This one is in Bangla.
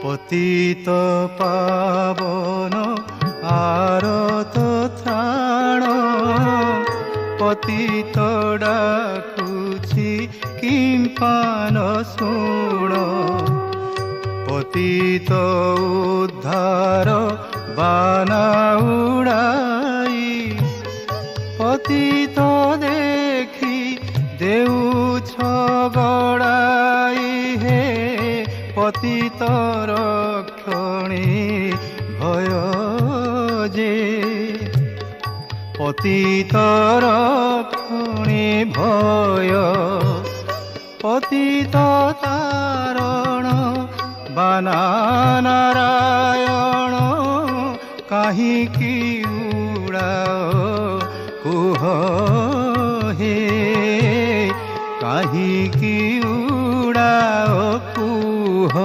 পতিত পাবন আরত ত্রাণ, পতিত ডাকুছি কিম্পান শুণ। পতিত উদ্ধার বানা উড়াই, পতিত দেখি দেউছ গড়াই। হে পতিত রক্ষণী ভয় যে, পতিত রক্ষণী ভয়। পতিত তারণ বানা নারায়ণ, কাহিকি উড়াও কুহ হে, কাহিকি উড়াও কুহ।